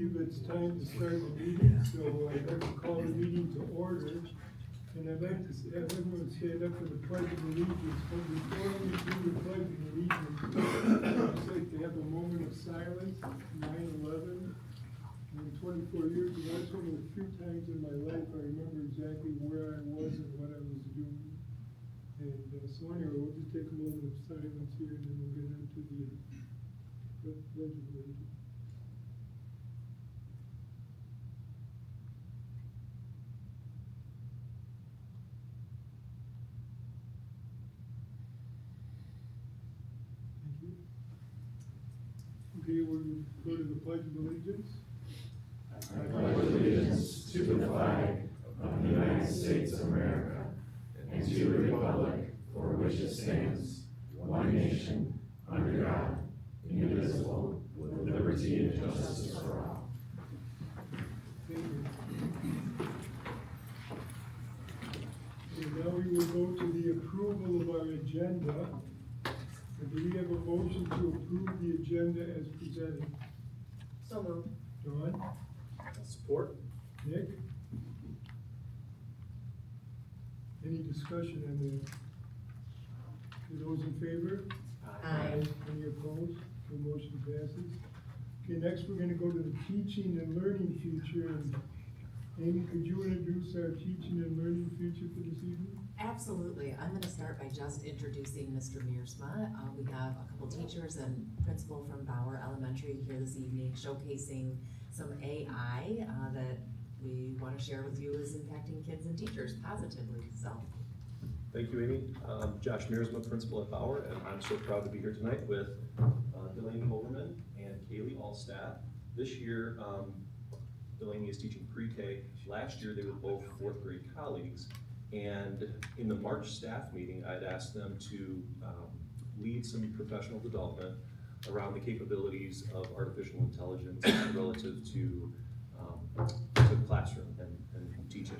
believe it's time to start the meeting, so I'd like to call the meeting to order. And I'd like to have everyone stand up for the Pledge of Allegiance. But before we do the Pledge of Allegiance, I'd just like to have a moment of silence. 9/11, in 24 years, and that's one of the few times in my life I remember exactly where I was and what I was doing. And so anyway, we'll just take a moment of silence here, and then we'll get into the Pledge of Allegiance. Okay, we'll go to the Pledge of Allegiance. I pledge allegiance to the flag of the United States of America and to the republic for which it stands, one nation, under God, indivisible, with liberty and justice for all. Thank you. Okay, now we will go to the approval of our agenda. Do we have a motion to approve the agenda as presented? So moved. Dawn? Support. Nick? Any discussion on that? Those in favor? Aye. Any opposed? The motion passes. Okay, next we're gonna go to the teaching and learning future. And Amy, could you introduce our teaching and learning future for this evening? Absolutely. I'm going to start by just introducing Mr. Meersma. We have a couple teachers and principal from Bauer Elementary here this evening showcasing some AI that we want to share with you is impacting kids and teachers positively. So, Thank you, Amy. Josh Mearsma, principal at Bauer, and I'm so proud to be here tonight with Delaney Overman and Kaylee Allstat. This year, Delaney is teaching pre-K. Last year, they were both fourth grade colleagues. And in the March staff meeting, I'd asked them to lead some professional development around the capabilities of artificial intelligence relative to the classroom and teaching.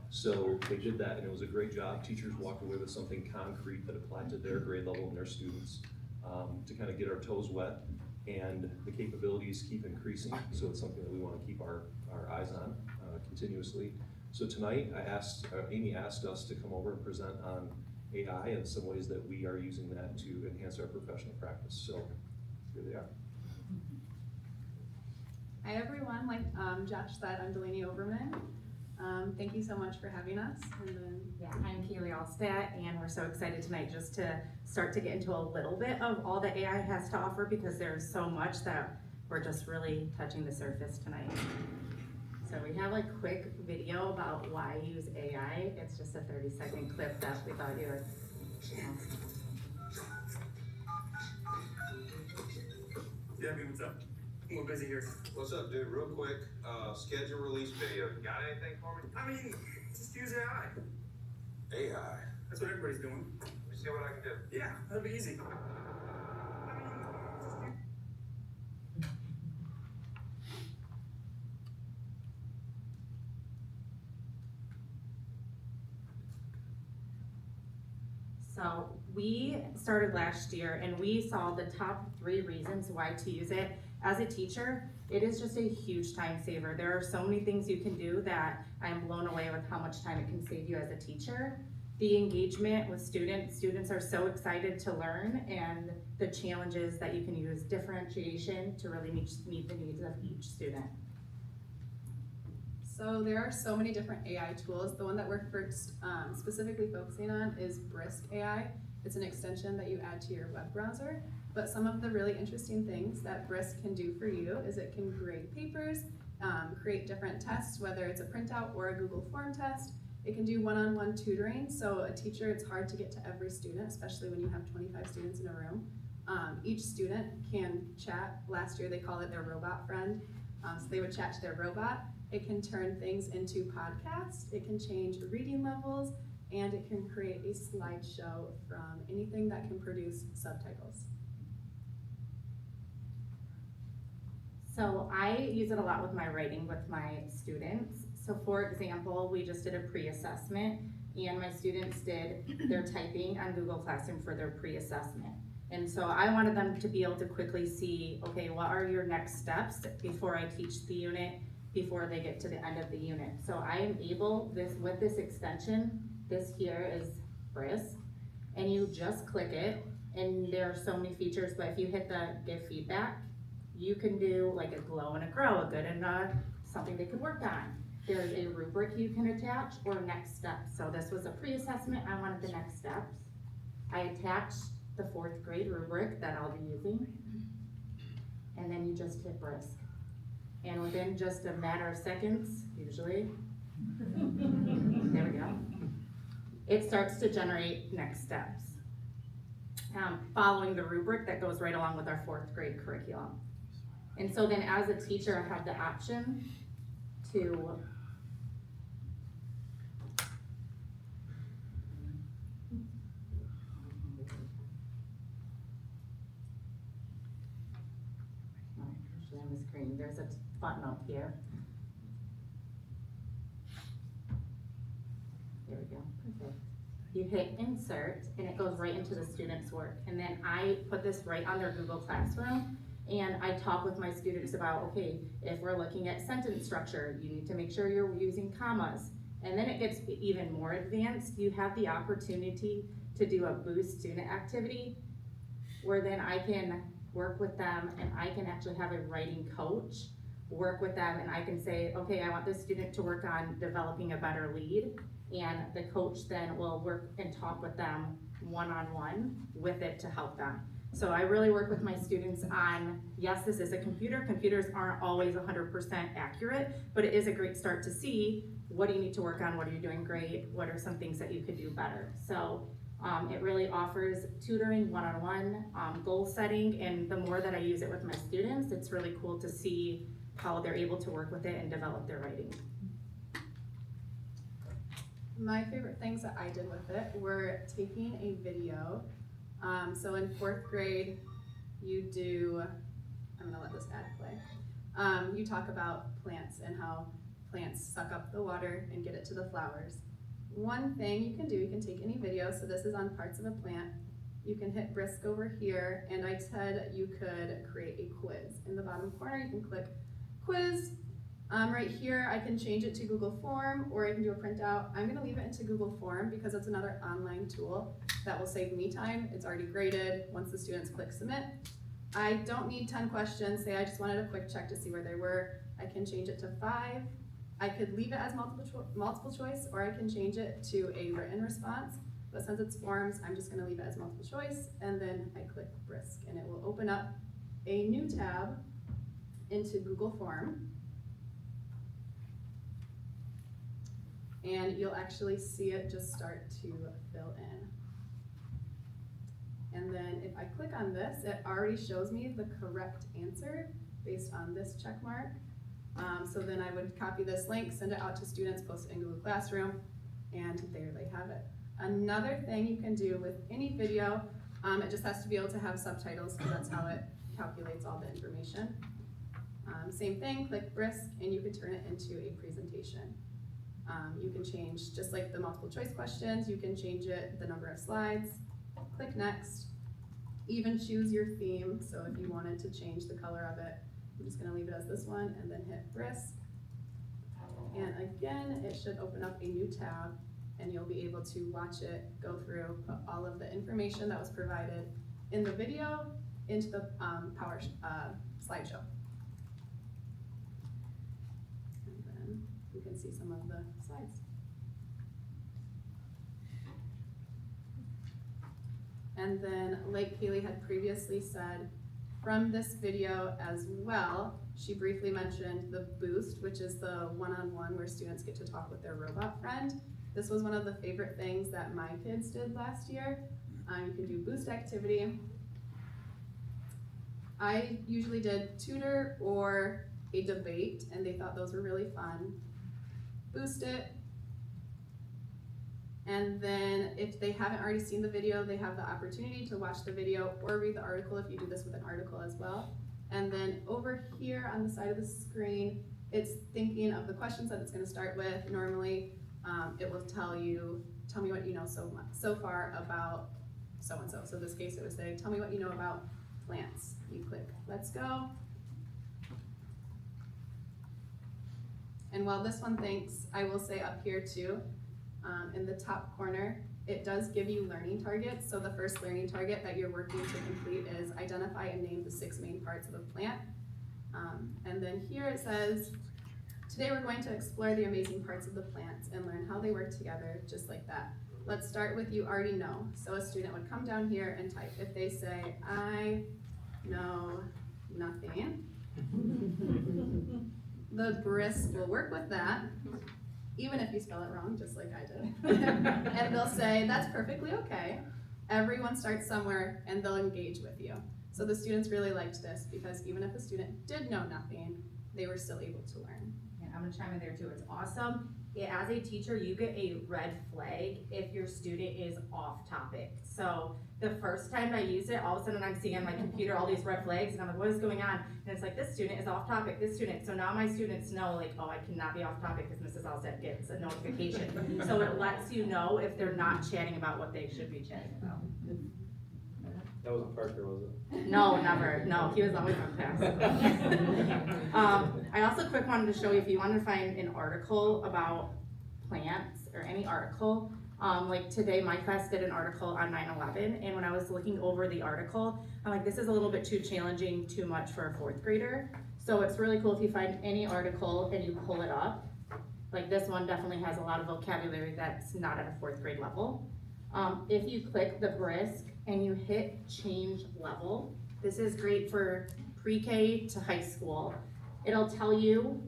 So they did that, and it was a great job. Teachers walked away with something concrete that applied to their grade level and their students to kind of get our toes wet. And the capabilities keep increasing, so it's something that we want to keep our eyes on continuously. So tonight, Amy asked us to come over and present on AI and some ways that we are using that to enhance our professional practice. So here they are. Hi everyone, like Josh said, I'm Delaney Overman. Thank you so much for having us. And then, yeah, I'm Kaylee Allstat, and we're so excited tonight just to start to get into a little bit of all that AI has to offer, because there's so much that we're just really touching the surface tonight. So we have a quick video about why use AI. It's just a 30-second clip that we thought you would. Debbie, what's up? We're busy here. What's up, dude? Real quick, schedule release video. Got anything for me? I mean, just use AI. AI. That's what everybody's doing. Let me see what I can do. Yeah, that'll be easy. So we started last year, and we saw the top 3 reasons why to use it. As a teacher, it is just a huge time saver. There are so many things you can do that I'm blown away with how much time it can save you as a teacher. The engagement with students are so excited to learn, and the challenges that you can use differentiation to really meet the needs of each student. so there are so many different AI tools. The one that we're first specifically focusing on is Brisk AI. It's an extension that you add to your web browser. But some of the really interesting things that Brisk can do for you is it can grade papers, create different tests, whether it's a printout or a Google form test. It can do one-on-one tutoring. So a teacher, it's hard to get to every student, especially when you have 25 students in a room. Each student can chat. Last year they called it their robot friend. So they would chat to their robot. It can turn things into podcasts. It can change reading levels, and it can create a slideshow from anything that can produce subtitles. So I use it a lot with my writing with my students. So for example, we just did a pre-assessment, and my students did their typing on Google Classroom for their pre-assessment. And so I wanted them to be able to quickly see, okay, what are your next steps before I teach the unit, before they get to the end of the unit. So I am able, with this extension, this here is Brisk, and you just click it, and there are so many features, but if you hit the give feedback, you can do like a glow and a grow, a good and something they could work on. There's a rubric you can attach or next steps. So this was a pre-assessment, I wanted the next steps. I attached the 4th grade rubric that I'll be using. And then you just hit Brisk. And within just a matter of seconds, usually, there we go, it starts to generate next steps. Following the rubric that goes right along with our 4th grade curriculum. And so then as a teacher, I have the option to actually on the screen, there's a button up here. There we go, perfect. You hit insert and it goes right into the student's work. And then I put this right on their Google Classroom and I talk with my students about, okay, if we're looking at sentence structure, you need to make sure you're using commas. And then it gets even more advanced. You have the opportunity to do a boost student activity where then I can work with them and I can actually have a writing coach work with them and I can say, okay, I want this student to work on developing a better lead. And the coach then will work and talk with them one-on-one with it to help them. So I really work with my students on, yes, this is a computer. Computers aren't always 100% accurate, but it is a great start to see what do you need to work on, what are you doing great, what are some things that you could do better. So it really offers tutoring, one-on-one, goal setting, and the more that I use it with my students, it's really cool to see how they're able to work with it and develop their writing. My favorite things that I did with it were taking a video. So in 4th grade, you do, I'm gonna let this ad play. You talk about plants and how plants suck up the water and get it to the flowers. One thing you can do, you can take any video, so this is on parts of a plant. You can hit Brisk over here, and I said you could create a quiz. In the bottom corner, you can click quiz. Right here, I can change it to Google Form, or I can do a printout. I'm gonna leave it into Google Form because it's another online tool that will save me time. It's already graded once the students click submit. I don't need 10 questions. Say I just wanted a quick check to see where they were. I can change it to 5. I could leave it as multiple choice, or I can change it to a written response. But since it's forms, I'm just gonna leave it as multiple choice, and then I click Brisk, and it will open up a new tab into Google Form. And you'll actually see it just start to fill in. And then if I click on this, it already shows me the correct answer based on this check mark. So then I would copy this link, send it out to students, post it in Google Classroom, and there they have it. Another thing you can do with any video, it just has to be able to have subtitles because that's how it calculates all the information. Same thing, click Brisk, and you can turn it into a presentation. You can change, just like the multiple choice questions, you can change it, the number of slides, click next, even choose your theme. So if you wanted to change the color of it, I'm just gonna leave it as this one and then hit Brisk. And again, it should open up a new tab and you'll be able to watch it, go through, put all of the information that was provided in the video into the slideshow. And then you can see some of the slides. And then, like Kaylee had previously said, from this video as well, she briefly mentioned the Boost, which is the one-on-one where students get to talk with their robot friend. This was one of the favorite things that my kids did last year. You can do Boost activity. I usually did tutor or a debate, and they thought those were really fun. Boost it. And then if they haven't already seen the video, they have the opportunity to watch the video or read the article if you do this with an article as well. And then over here on the side of the screen, it's thinking of the questions that it's gonna start with. Normally, it will tell me what you know so far about so-and-so. So in this case, it would say, tell me what you know about plants. You click, let's go. And while this one thinks, I will say up here too, in the top corner, it does give you learning targets. So the first learning target that you're working to complete is identify and name the 6 main parts of a plant. And then here it says, today we're going to explore the amazing parts of the plants and learn how they work together, just like that. Let's start with you already know. So a student would come down here and type. If they say, I know nothing, the brisk will work with that, even if you spell it wrong, just like I did. And they'll say, that's perfectly okay. Everyone starts somewhere and they'll engage with you. So the students really liked this because even if a student did know nothing, they were still able to learn. Yeah, I'm gonna chime in there too. It's awesome. As a teacher, you get a red flag if your student is off topic. So the first time I used it, all of a sudden I'm seeing on my computer all these red flags and I'm like, what is going on? And it's like, this student is off topic, this student. So now my students know like, oh, I cannot be off topic because Mrs. Alsett gets a notification. So it lets you know if they're not chatting about what they should be chatting about. That wasn't Parker, was it? No, never. No, he was always on class. I also quick wanted to show you if you wanted to find an article about plants or any article. Like today, my class did an article on 9/11, and when I was looking over the article, I'm like, this is a little bit too challenging, too much for a 4th grader. So it's really cool if you find any article and you pull it up. Like this one definitely has a lot of vocabulary that's not at a 4th grade level. If you click the brisk and you hit change level, this is great for pre-K to high school. It'll tell you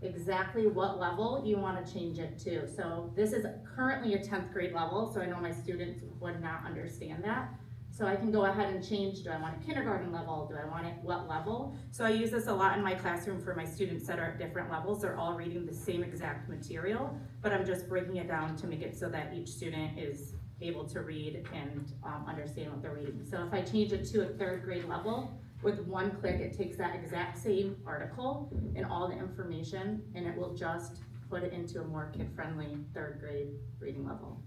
exactly what level you want to change it to. So this is currently a 10th grade level, so I know my students would not understand that. So I can go ahead and change, do I want a kindergarten level? Do I want it what level? So I use this a lot in my classroom for my students that are at different levels. They're all reading the same exact material, but I'm just breaking it down to make it so that each student is able to read and understand what they're reading. So if I change it to a 3rd grade level, with one click, it takes that exact same article and all the information, and it will just put it into a more kid-friendly 3rd grade reading level.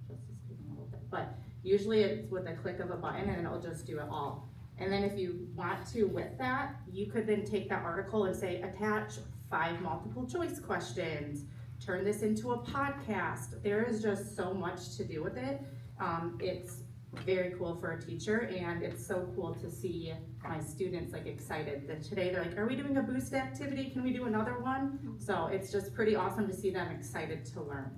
Just speaking a little bit, but usually it's with a click of a button and it'll just do it all. And then if you want to with that, you could then take that article and say, attach 5 multiple choice questions, turn this into a podcast. There is just so much to do with it. It's very cool for a teacher, and it's so cool to see my students like excited that today they're like, are we doing a boost activity? Can we do another one? So it's just pretty awesome to see them excited to learn.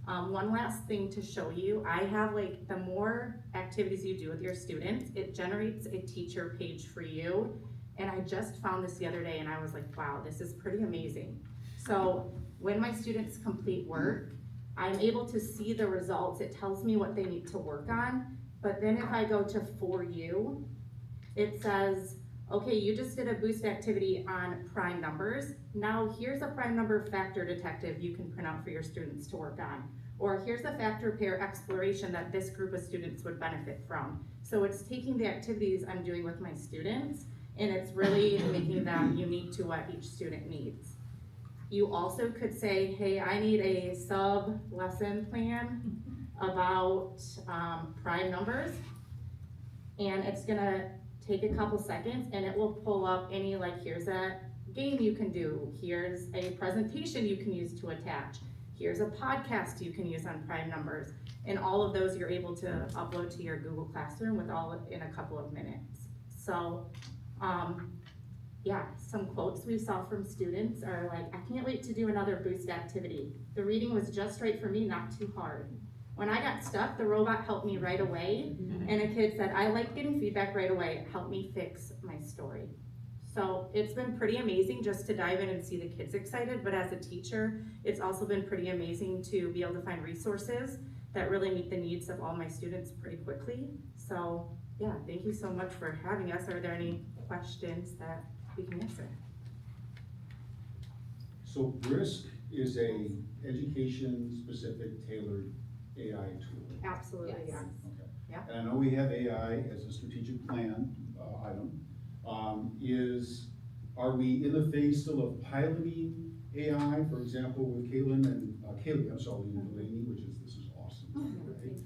One last thing to show you, I have like the more activities you do with your students, it generates a teacher page for you. And I just found this the other day and I was like, wow, this is pretty amazing. So when my students complete work, I'm able to see the results. It tells me what they need to work on. But then if I go to For You, it says, okay, you just did a boost activity on prime numbers. Now here's a prime number factor detective you can print out for your students to work on. Or here's a factor pair exploration that this group of students would benefit from. So it's taking the activities I'm doing with my students and it's really making them unique to what each student needs. You also could say, hey, I need a sub-lesson plan about prime numbers. And it's gonna take a couple seconds and it will pull up any, like, here's a game you can do, here's a presentation you can use to attach, here's a podcast you can use on prime numbers. And all of those you're able to upload to your Google Classroom with all in a couple of minutes. So, yeah, some quotes we saw from students are like, I can't wait to do another boost activity. The reading was just right for me, not too hard. When I got stuck, the robot helped me right away. And a kid said, I like getting feedback right away. It helped me fix my story. So it's been pretty amazing just to dive in and see the kids excited. But as a teacher, it's also been pretty amazing to be able to find resources that really meet the needs of all my students pretty quickly. So yeah, thank you so much for having us. Are there any questions that we can answer? So Brisk is a education-specific tailored AI tool. Absolutely, Yes. yes. Okay. Yeah. And I know we have AI as a strategic plan item. Are we in the phase still of piloting AI, for example, with Kaylee, which is, this is awesome, right?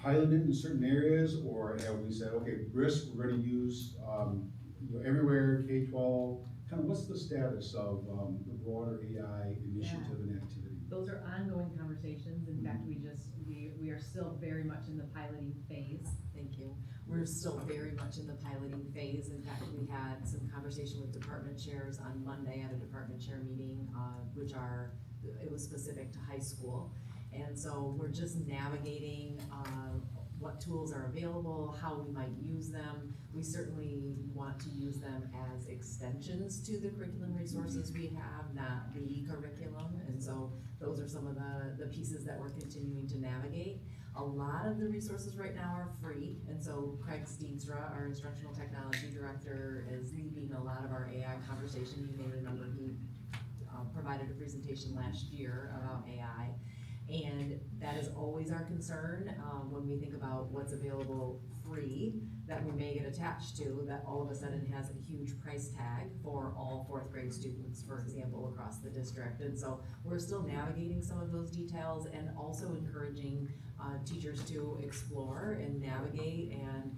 pilot it in certain areas, or have we said, okay, Brisk, we're gonna use, everywhere, K-12, kind of what's the status of, the broader AI initiative and activity? Those are ongoing conversations. In fact, we are still very much in the piloting phase. Thank you. We're still very much in the piloting phase. In fact, we had some conversation with department chairs on Monday at a department chair meeting, it was specific to high school. And so we're just navigating, what tools are available, how we might use them. We certainly want to use them as extensions to the curriculum resources we have, not the curriculum. And so those are some of the pieces that we're continuing to navigate. A lot of the resources right now are free, and so Craig Steenstra, our instructional technology director, is leading a lot of our AI conversation. You may remember he provided a presentation last year about AI. And that is always our concern, when we think about what's available free, that we may get attached to, that all of a sudden has a huge price tag for all fourth grade students, for example, across the district. And so we're still navigating some of those details and also encouraging teachers to explore and navigate and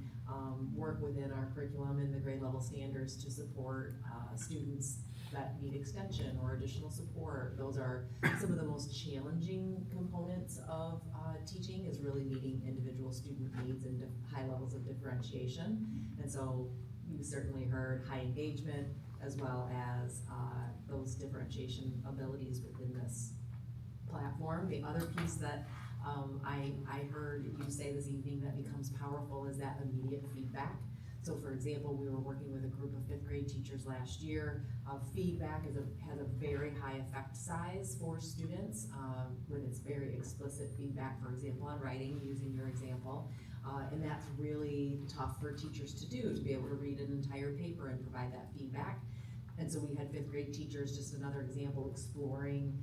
work within our curriculum and the grade level standards to support students that need extension or additional support. Those are some of the most challenging components of teaching, is really meeting individual student needs and high levels of differentiation. And so you certainly heard high engagement as well as those differentiation abilities within this platform. The other piece that I heard you say this evening that becomes powerful is that immediate feedback. So for example, we were working with a group of fifth grade teachers last year. Feedback has a very high effect size for students when it's very explicit feedback, for example, on writing, using your example. And that's really tough for teachers to do, to be able to read an entire paper and provide that feedback. And so we had fifth grade teachers, just another example, exploring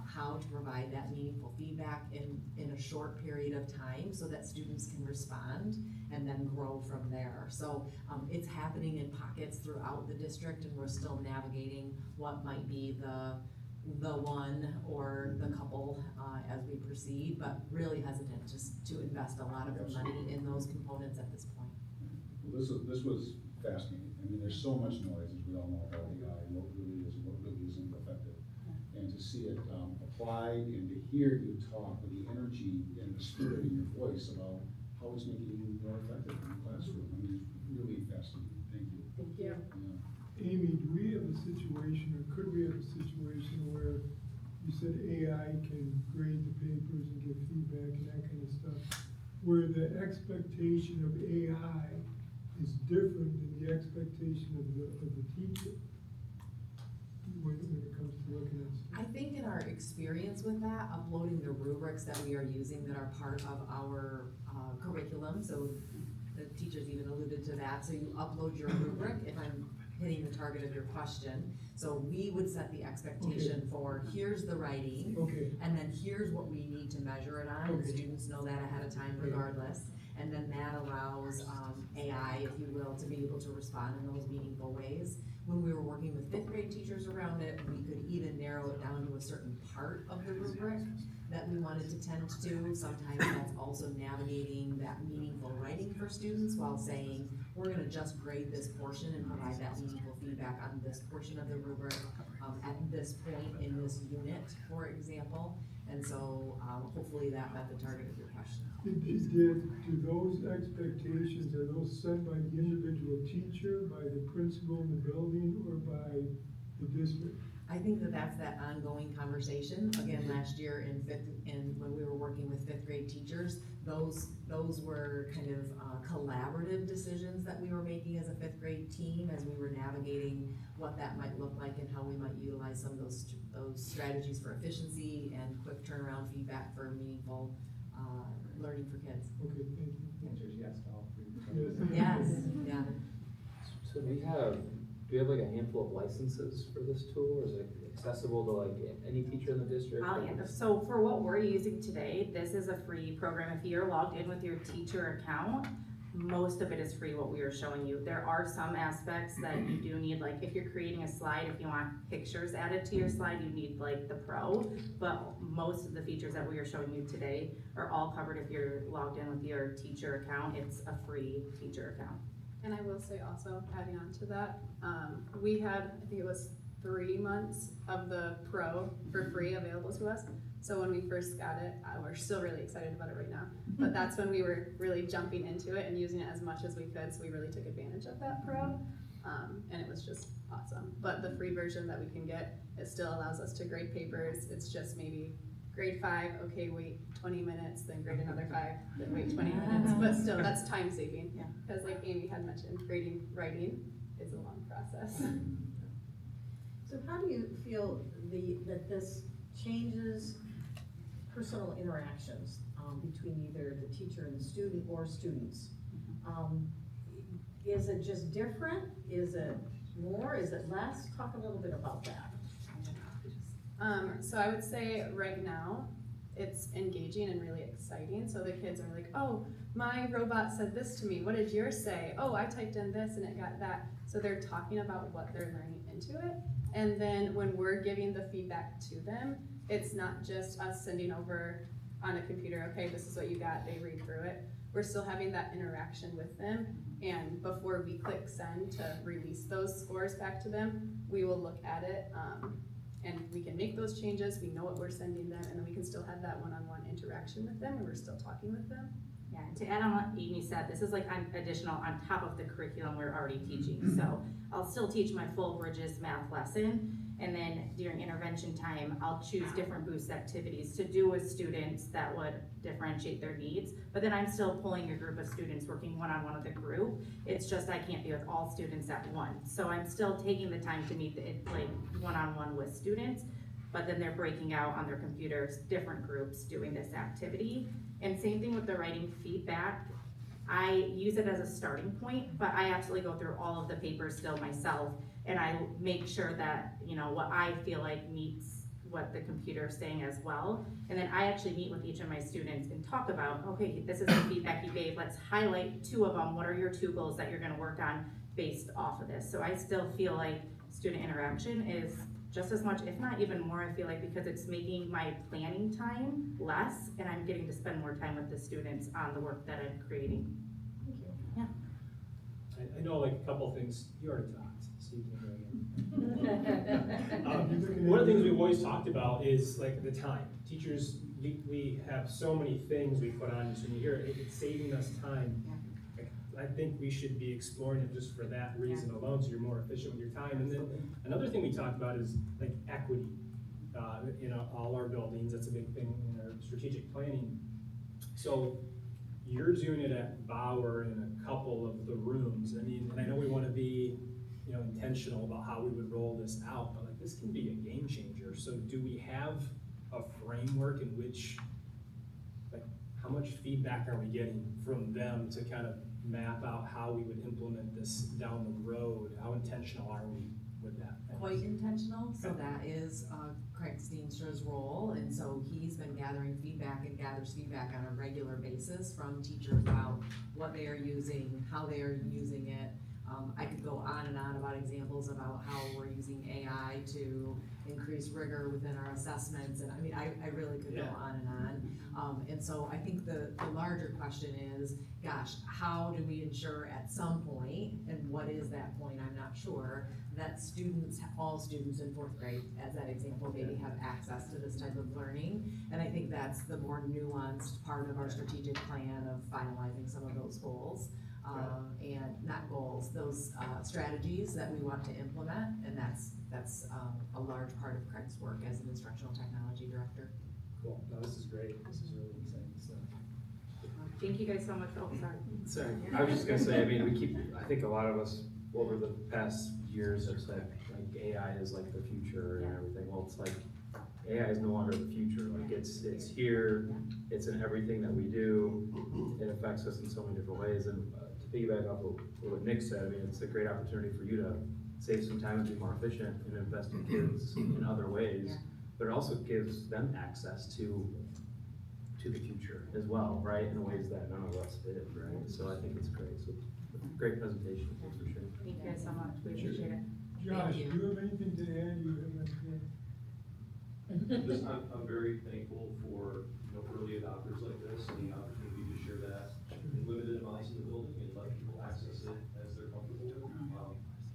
how to provide that meaningful feedback in a short period of time so that students can respond and then grow from there. So it's happening in pockets throughout the district, and we're still navigating what might be the one or the couple as we proceed, but really hesitant just to invest a lot of the money in those components at this point. Well, this was fascinating. I mean, there's so much noise, as we all know, about AI, and what really is and what really isn't effective. And to see it applied and to hear you talk with the energy and the spirit in your voice about how it's making you more effective in the classroom. I mean, it's really fascinating. Thank you. Thank you. Yeah. Amy, do we have a situation, or could we have a situation where you said AI can grade the papers and give feedback and that kind of stuff, where the expectation of AI is different than the expectation of the teacher when it comes to looking at stuff? I think in our experience with that, uploading the rubrics that we are using that are part of our curriculum, so the teachers even alluded to that, so you upload your rubric, if I'm hitting the target of your question. So we would set the expectation for, here's the writing, and then here's what we need to measure it on, and students know that ahead of time regardless. And then that allows AI, if you will, to be able to respond in those meaningful ways. When we were working with fifth grade teachers around it, we could even narrow it down to a certain part of the rubric that we wanted to tend to. Sometimes that's also navigating that meaningful writing for students while saying, we're gonna just grade this portion and provide that meaningful feedback on this portion of the rubric at this point in this unit, for example. And so hopefully that met the target of your question. Do those expectations, are those set by the individual teacher, by the principal in the building, or by the district? I think that's that ongoing conversation. Again, last year when we were working with fifth grade teachers, those were kind of collaborative decisions that we were making as a fifth grade team as we were navigating what that might look like and how we might utilize some of those strategies for efficiency and quick turnaround feedback for meaningful learning for kids. Okay, thank you. Answers yes to all three. Yes, yeah. So do we have like a handful of licenses for this tool, or is it accessible to like any teacher in the district? So for what we're using today, this is a free program. If you're logged in with your teacher account, most of it is free, what we are showing you. There are some aspects that you do need, like if you're creating a slide, if you want pictures added to your slide, you need like the Pro. But most of the features that we are showing you today are all covered if you're logged in with your teacher account. It's a free teacher account. And I will say also, adding on to that, we had, I think it was 3 months of the Pro for free available to us. So when we first got it, we're still really excited about it right now. But that's when we were really jumping into it and using it as much as we could. So we really took advantage of that Pro. And it was just awesome. But the free version that we can get, it still allows us to grade papers. It's just maybe grade 5, okay, wait 20 minutes, then grade another 5, then wait 20 minutes. But still, that's time saving. Yeah. Because like Amy had mentioned, grading, writing is a long process. So how do you feel that this changes personal interactions between either the teacher and the student or students? Is it just different? Is it more? Is it less? Talk a little bit about that. So I would say right now, it's engaging and really exciting. So the kids are like, oh, my robot said this to me. What did yours say? Oh, I typed in this and it got that. So they're talking about what they're learning into it. And then when we're giving the feedback to them, it's not just us sending over on a computer, okay, this is what you got, they read through it. We're still having that interaction with them. And before we click send to release those scores back to them, we will look at it. And we can make those changes, we know what we're sending them, and then we can still have that one-on-one interaction with them, and we're still talking with them. Yeah, and to add on what Amy said, this is like additional on top of the curriculum we're already teaching. So I'll still teach my full Bridges math lesson, and then during intervention time, I'll choose different boost activities to do with students that would differentiate their needs. But then I'm still pulling a group of students working one-on-one with a group. It's just I can't be with all students at once. So I'm still taking the time to meet like one-on-one with students, but then they're breaking out on their computers, different groups doing this activity. And same thing with the writing feedback. I use it as a starting point, but I absolutely go through all of the papers still myself, and I make sure that, you know, what I feel like meets what the computer is saying as well. And then I actually meet with each of my students and talk about, okay, this is the feedback you gave, let's highlight 2 of them. What are your 2 goals that you're gonna work on based off of this? So I still feel like student interaction is just as much, if not even more, I feel like, because it's making my planning time less, and I'm getting to spend more time with the students on the work that I'm creating. Thank you. Yeah. I know like a couple things, you already talked, so you can go again. One of the things we've always talked about is like the time. Teachers, we have so many things we put on, so when you hear it, it's saving us time. I think we should be exploring it just for that reason alone, so you're more efficient with your time. And then another thing we talked about is like equity. In all our buildings, that's a big thing in our strategic planning. So you're doing it at Bauer in a couple of the rooms. I mean, and I know we want to be, intentional about how we would roll this out, but like this can be a game changer. So do we have a framework in which, like, how much feedback are we getting from them to kind of map out how we would implement this down the road? How intentional are we with that? Quite intentional, so that is Craig Steenstra's role, and so he's been gathering feedback and gathers feedback on a regular basis from teachers about what they are using, how they are using it. I could go on and on about examples about how we're using AI to increase rigor within our assessments, and I mean, I really could go on and on. And so I think the larger question is, gosh, how do we ensure at some point, and what is that point, I'm not sure, that students, all students in 4th grade, as that example, maybe have access to this type of learning. And I think that's the more nuanced part of our strategic plan of finalizing some of those goals. And not goals, those strategies that we want to implement, and that's a large part of Craig's work as an instructional technology director. Cool, no, this is great, this is really exciting stuff. Thank you guys so much. Oh, sorry. Sorry, I was just gonna say, I mean, I think a lot of us over the past years have said, like, AI is like the future and everything. Well, it's like, AI is no longer the future. Like, it's here, it's in everything that we do. It affects us in so many different ways. And to piggyback off of what Nick said, I mean, it's a great opportunity for you to save some time and be more efficient and invest in kids in other ways. But it also gives them access to to the future as well, right, in ways that none of us did, right? So I think it's great, so great presentation, that's for sure. Thank you guys so much, we appreciate it. Josh, do you. you have anything to add? You have anything? Just, I'm very thankful for, early adopters like this and the opportunity to share that in limited amounts in the building and let people access it as they're comfortable with.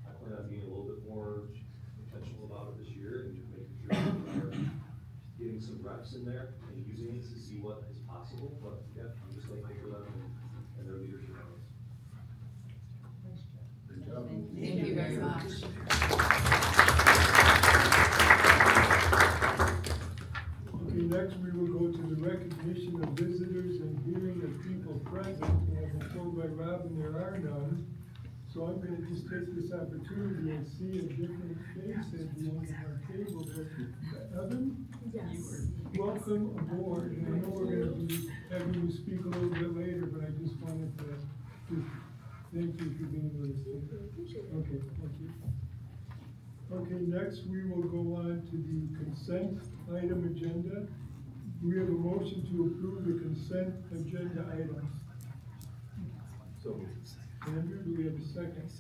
I plan on being a little bit more intentional about it this year and making sure that we are getting some reps in there and using it to see what is possible, but yeah, I'm just thankful for them and their leadership on this. Good job. Thank you very much. Okay, next we will go to the recognition of visitors and hearing of people present. And I've been told by Robin there are none. So I'm gonna just take this opportunity and see a different face at the end of our table. But Evan? Yes. Welcome aboard, and I know we're gonna be having you speak a little bit later, but I just wanted to thank you for being with us today. Okay, thank you. Okay, next we will go on to the consent item agenda. Do we have a motion to approve the consent agenda items? So, Andrew, do we have a second?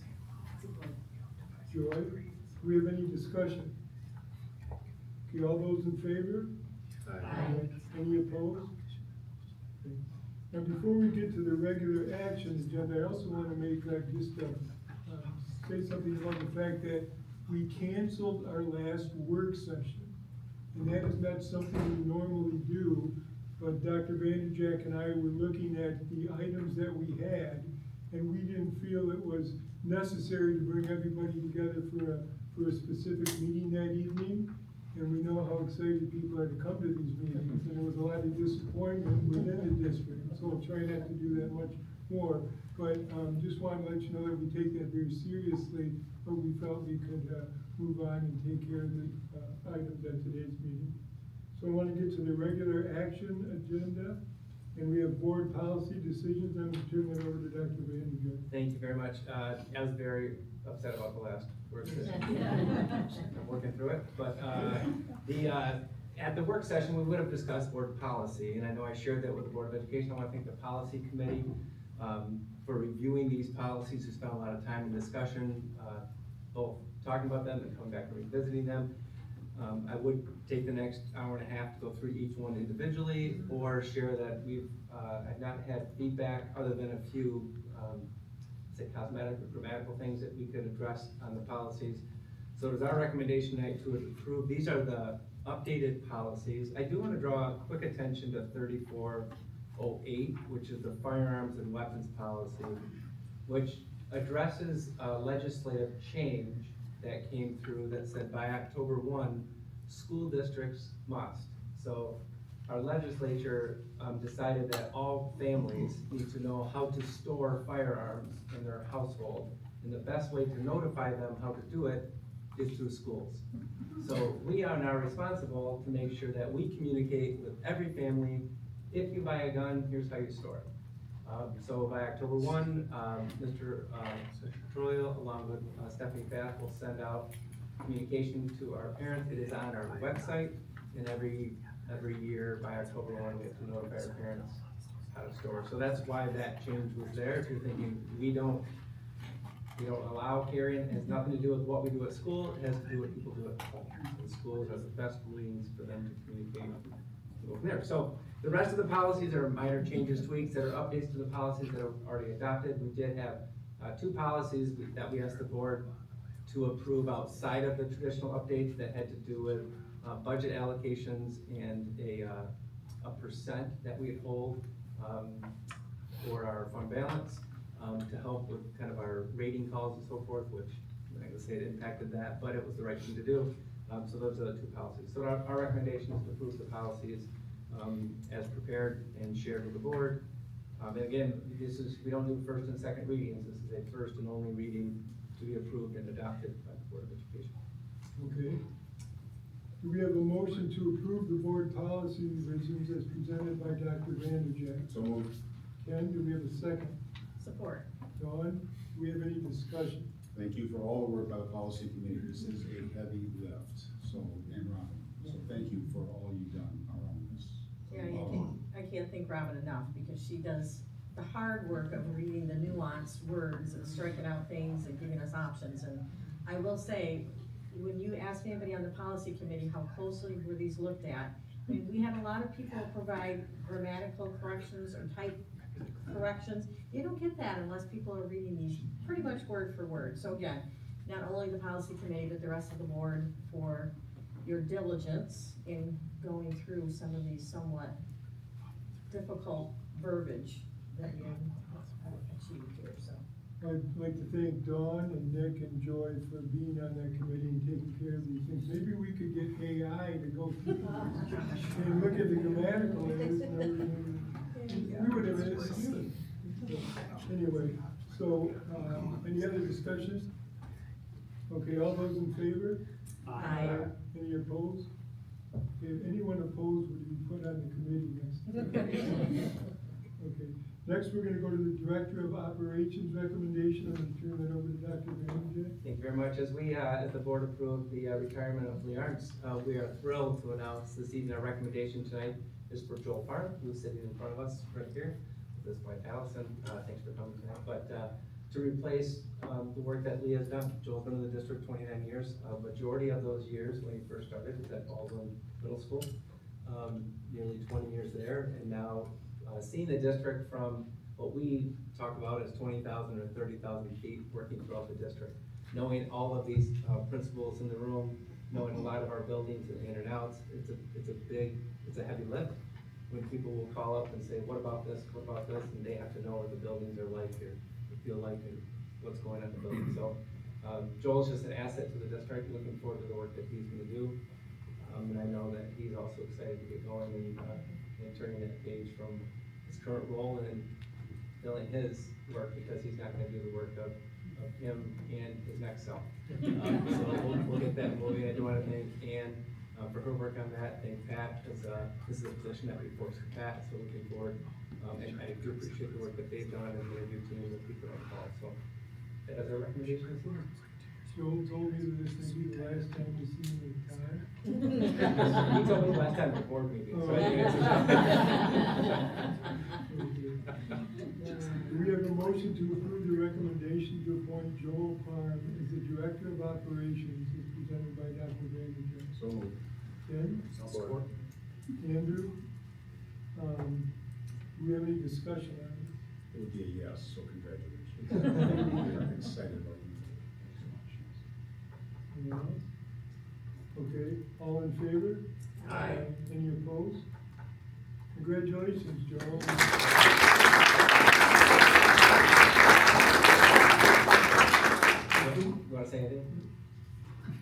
Joy, do we have any discussion? Okay, all those in favor? Aye. Any opposed? Okay. Now, before we get to the regular action agenda, I also want to make say something about the fact that we canceled our last work session. And that is not something we normally do, but Dr. Vanderjack and I were looking at the items that we had, and we didn't feel it was necessary to bring everybody together for a specific meeting that evening. And we know how excited people are to come to these meetings, and there was a lot of disappointment within the district. So I'll try not to do that much more, but just wanted to let you know that we take that very seriously, but we felt we could move on and take care of the items at today's meeting. So I want to get to the regular action agenda, and we have board policy decisions. I'm going to turn that over to Dr. Vanderjack. Thank you very much. I was very upset about the last work session. I'm working through it, but at the work session, we would have discussed board policy, and I know I shared that with the Board of Education. I want to thank the policy committee for reviewing these policies. We spent a lot of time in discussion, both talking about them and coming back and revisiting them. I would take the next hour and a half to go through each one individually, or share that we've I've not had feedback other than a few say cosmetic or grammatical things that we could address on the policies. So it is our recommendation tonight to approve. These are the updated policies. I do want to draw quick attention to 3408, which is the firearms and weapons policy, which addresses a legislative change that came through that said by October 1, school districts must. So our legislature decided that all families need to know how to store firearms in their household. And the best way to notify them how to do it is through schools. So we are now responsible to make sure that we communicate with every family. If you buy a gun, here's how you store it. So by October 1, Mr. Petrolia, along with Stephanie Bath, will send out communication to our parents. It is on our website, and every year by October 1, we have to notify our parents how to store. So that's why that change was there. If you're thinking we don't allow carrying, it has nothing to do with what we do at school. It has to do with what people do at home. And schools are the best means for them to communicate from there. So the rest of the policies are minor changes, tweaks that are updates to the policies that are already adopted. We did have two policies that we asked the board to approve outside of the traditional updates that had to do with budget allocations and a percent that we'd hold for our fund balance to help with kind of our rating calls and so forth, which I'm not gonna say it impacted that, but it was the right thing to do. So those are the two policies. So our recommendation is to approve the policies as prepared and shared with the board. And again, we don't do first and second readings. This is a first and only reading to be approved and adopted by the Board of Education. Okay. Do we have a motion to approve the board policy revisions as presented by Dr. Vanderjack? So moved. Ken, do we have a second? Support. Dawn, do we have any discussion? Thank you for all the work by the policy committee. This is a heavy lift, and Robin. So thank you for all you've done around this. Yeah, I can't thank Robin enough, because she does the hard work of reading the nuanced words and striking out things and giving us options. And I will say, when you ask anybody on the policy committee how closely were these looked at, I mean, we had a lot of people provide grammatical corrections or type corrections. You don't get that unless people are reading these pretty much word for word. So again, not only the policy committee, but the rest of the board for your diligence in going through some of these somewhat difficult verbiage that you have achieved here, so. I'd like to thank Dawn and Nick and Joy for being on that committee and taking care of these things. Maybe we could get AI to go through and look at the grammatical errors and everything. We would have made something. Anyway, so, any other discussion? Okay, all those in favor? Aye. Any opposed? If anyone opposed would be put on the committee next time. Okay, next we're gonna go to the Director of Operations recommendation. I'm gonna turn that over to Dr. Van. Thank you very much. As we, as the board approved the retirement of Lee Arntz, we are thrilled to announce this evening our recommendation tonight is for Joel Farm, who's sitting in front of us right here. At this point, Allison, thanks for coming tonight. But to replace the work that Lee has done. Joel's been in the district 29 years. Majority of those years when he first started was at Baldwin Middle School. Nearly 20 years there, and now seeing the district from what we talk about as 20,000 or 30,000 feet, working throughout the district, knowing all of these principals in the room, knowing a lot of our buildings and in and outs, it's a heavy lift. When people will call up and say, what about this, and they have to know what the buildings are like or feel like and what's going on in the building. So Joel's just an asset to the district, looking forward to the work that he's gonna do. And I know that he's also excited to get going and turning that page from his current role and filling his work, because he's not gonna do the work of him and his next self. So we'll get that moving. I do wanna thank Ann for her work on that. Thank Pat, because this is a position that reports to Pat, so looking forward. And I do appreciate the work that they've done and the interview team and the people involved. So that is our recommendation this evening. Joel told me that this may be the last time we see him in time. He told me last time at the board meeting, so I think Do we have a motion to approve the recommendation to appoint Joel Parm as the Director of Operations as presented by Dr. Vanderjagt? So moved. Ken? Support. Andrew? Do we have any discussion on it? It would be a yes, so congratulations. I'm excited about you. Anyone else? Okay, all in favor? Aye. Any opposed? Congratulations, Joel. You wanna say anything?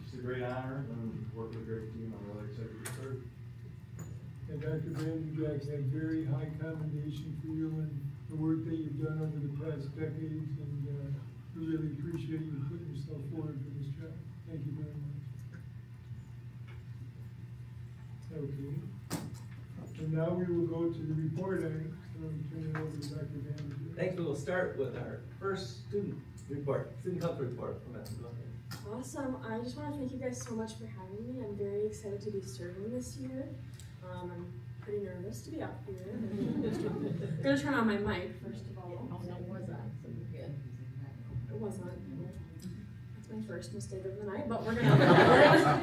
It's a great honor and work with a great team. I'm really excited to get started. And Dr. Vanderjagt had very high commendation for you and the work that you've done over the past decades, and we really appreciate you putting yourself forward for this job. Thank you very much. Okay. And now we will go to the report item. So I'm turning it over to Dr. Vanderjagt. Thanks. We will start with our first student report, student health report from us. Awesome. I just want to thank you guys so much for having me. I'm very excited to be serving this year. I'm pretty nervous to be up here. I'm gonna turn on my mic first of all. Oh, no, it was on, so you're good. It wasn't. That's my first mistake of the night, but we're gonna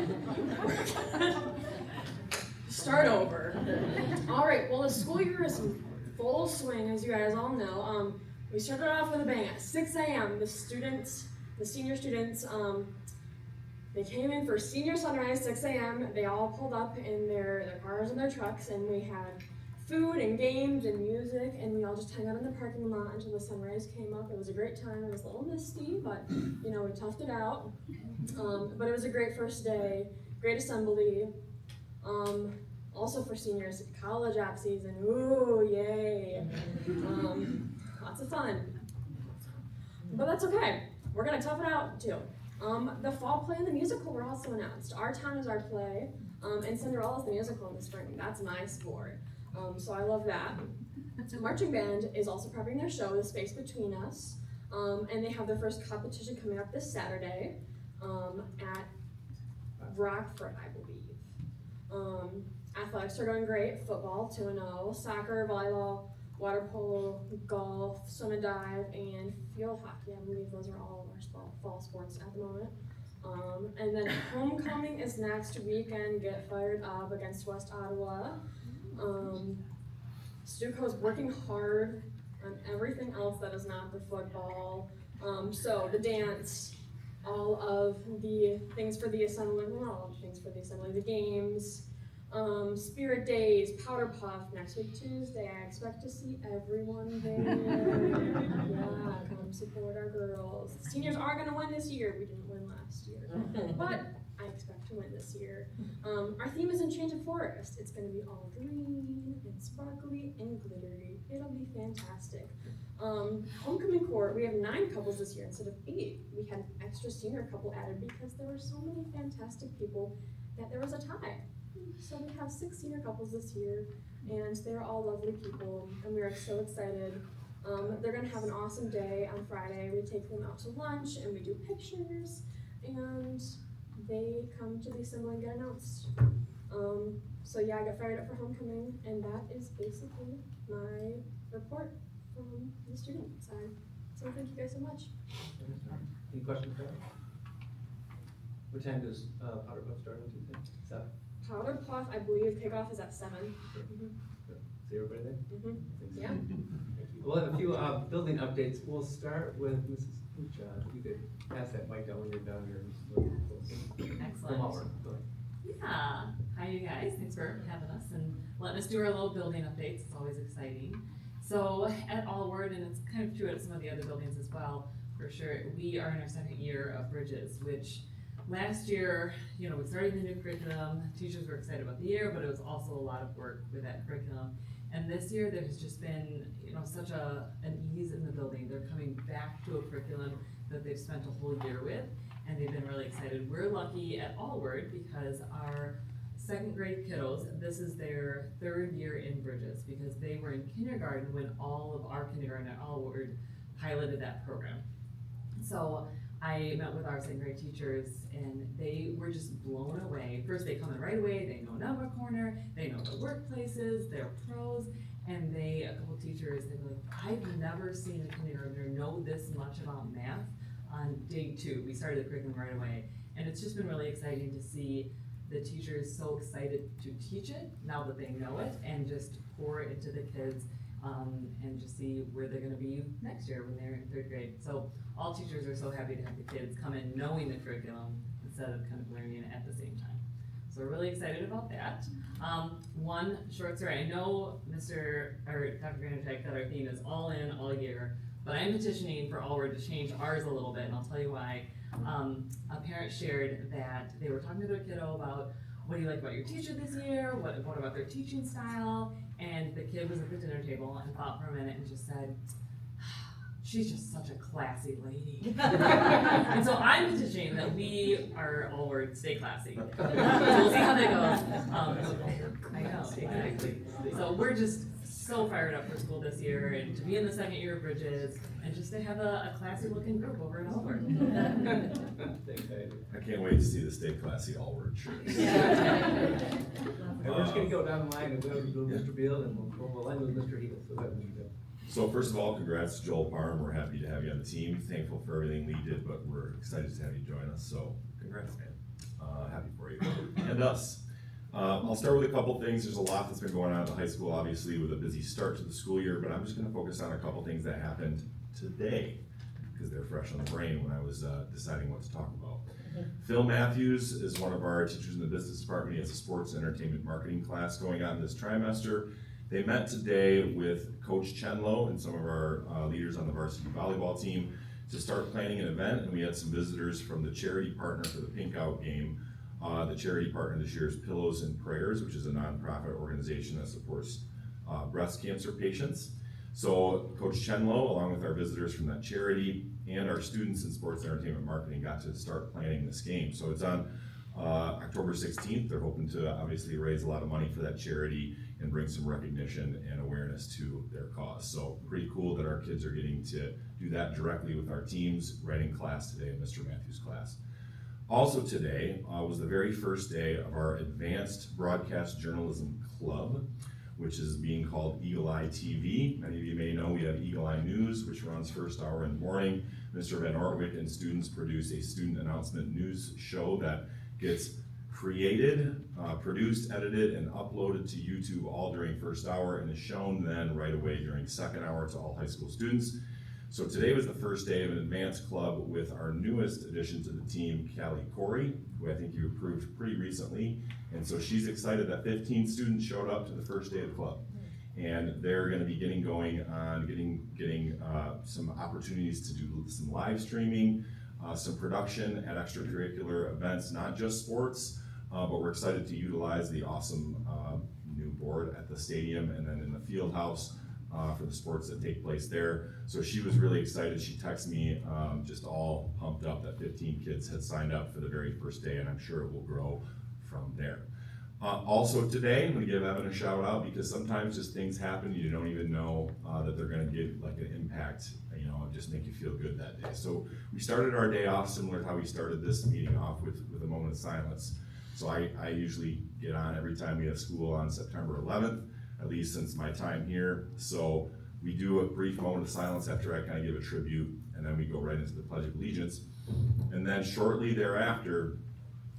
start over. All right. Well, the school year is in full swing, as you guys all know. We started off with a bang at 6 a.m. The senior students, they came in for senior sunrise, 6 a.m. They all pulled up in their cars and their trucks, and we had food and games and music, and we all just hung out in the parking lot until the sunrise came up. It was a great time. It was a little misty, but you know, we toughed it out. But it was a great first day, great assembly. Also for seniors, college app season, ooh, yay. Lots of fun. But that's okay. We're gonna tough it out too. The fall play and the musical were also announced. Our Town is our play, and Cinderella's the musical in the spring. That's my sport. So I love that. Marching band is also prepping their show, The Space Between Us, and they have their first competition coming up this Saturday at Rockford, I believe. athletics are going great. Football 2-0, soccer, volleyball, water polo, golf, swim and dive, and field hockey. I believe those are all of our fall sports at the moment. And then homecoming is next weekend. Get fired up against West Ottawa. Stuco is working hard on everything else that is not the football. So the dance, all of the things for the assembly, not all of the things for the assembly, the games, spirit days, powder puff, next week Tuesday. I expect to see everyone there. Yeah, come support our girls. The seniors are gonna win this year. We didn't win last year, but I expect to win this year. Our theme is Enchanted Forest. It's gonna be all green and sparkly and glittery. It'll be fantastic. Homecoming court, we have 9 couples this year instead of 8. We had an extra senior couple added because there were so many fantastic people that there was a tie. So we have 6 senior couples this year, and they're all lovely people, and we are so excited. They're gonna have an awesome day on Friday. We take them out to lunch, and we do pictures, and they come to the assembly and get announced. So yeah, I got fired up for homecoming, and that is basically my report from the student side. So thank you guys so much. Any questions, Kevin? What time does Powder Puff start on Tuesday? 7? Powder Puff, I believe kickoff is at 7. See everybody there? Yeah. Thank you. We'll have a few building updates. We'll start with Mrs. Pucha. If you could pass that mic down when you're down here. Excellent. Come over. Go ahead. Yeah, hi you guys, thanks for having us and letting us do our little building updates, it's always exciting. So at Allward, and it's kind of true at some of the other buildings as well, for sure, we are in our 2nd year of Bridges, which last year, we started the new curriculum, teachers were excited about the year, but it was also a lot of work with that curriculum. And this year, there's just been, such an ease in the building. They're coming back to a curriculum that they've spent a whole year with, and they've been really excited. We're lucky at Allward because our 2nd grade kiddos, this is their 3rd year in Bridges because they were in kindergarten when all of our kindergarten at Allward piloted that program. So I met with our 2nd grade teachers and they were just blown away. First they come in right away, they know Number Corner, they know the workplaces, they're pros, and a couple teachers, they were like, I've never seen a kindergartner know this much about math on day 2. We started the curriculum right away. And it's just been really exciting to see the teachers so excited to teach it now that they know it and just pour it into the kids and just see where they're gonna be next year when they're in 3rd grade. So all teachers are so happy to have the kids come in knowing the curriculum instead of kind of learning it at the same time. So we're really excited about that. One short story, I know Dr. Granatech that our theme is all in, all year, but I'm petitioning for Allward to change ours a little bit, and I'll tell you why. A parent shared that they were talking to their kiddo about, what do you like about your teacher this year? What about their teaching style? And the kid was at the dinner table and thought for a minute and just said, she's just such a classy lady. And so I'm petitioning that we are Allward stay classy. So we'll see how that goes. I know, exactly. So we're just so fired up for school this year and to be in the 2nd year of Bridges and just to have a classy looking group over at Allward. I can't wait to see the Stay Classy Allward shirts. And we're just gonna go down the line and we'll do Mr. Beal and we'll end with Mr. Heath. So that Mr. Beal. So first of all, congrats to Joel Parham. We're happy to have you on the team. Thankful for everything Lee did, but we're excited to have you join us. So congrats, man. Happy for you and us. I'll start with a couple things. There's a lot that's been going on at the high school, obviously, with a busy start to the school year, but I'm just gonna focus on a couple things that happened today because they're fresh on the brain when I was deciding what to talk about. Phil Matthews is one of our teachers in the business department. He has a sports and entertainment marketing class going on this trimester. They met today with Coach Chenlow and some of our leaders on the varsity volleyball team to start planning an event, and we had some visitors from the charity partner for the Pink Out game. The charity partner this year is Pillows and Prayers, which is a nonprofit organization that supports breast cancer patients. So Coach Chenlow, along with our visitors from that charity and our students in sports and entertainment marketing, got to start planning this game. So it's on October 16th. They're hoping to obviously raise a lot of money for that charity and bring some recognition and awareness to their cause. So pretty cool that our kids are getting to do that directly with our teams right in class today in Mr. Matthews' class. Also today was the very first day of our Advanced Broadcast Journalism Club, which is being called Eagle Eye TV. Many of you may know we have Eagle Eye News, which runs first hour in the morning. Mr. Van Ortwick and students produce a student announcement news show that gets created, produced, edited, and uploaded to YouTube all during first hour and is shown then right away during second hour to all high school students. So today was the first day of an advanced club with our newest addition to the team, Callie Corey, who I think you approved pretty recently. And so she's excited that 15 students showed up to the first day of the club. And they're gonna be getting some opportunities to do some live streaming, some production at extracurricular events, not just sports, but we're excited to utilize the awesome new board at the stadium and then in the field house for the sports that take place there. So she was really excited. She texted me just all pumped up that 15 kids had signed up for the very first day, and I'm sure it will grow from there. Also today, I'm gonna give Evan a shout out because sometimes just things happen, you don't even know that they're gonna give like an impact, you know, and just make you feel good that day. So we started our day off similar to how we started this meeting off with a moment of silence. So I usually get on every time we have school on September 11th, at least since my time here. So we do a brief moment of silence after I kind of give a tribute, and then we go right into the Pledge of Allegiance. And then shortly thereafter,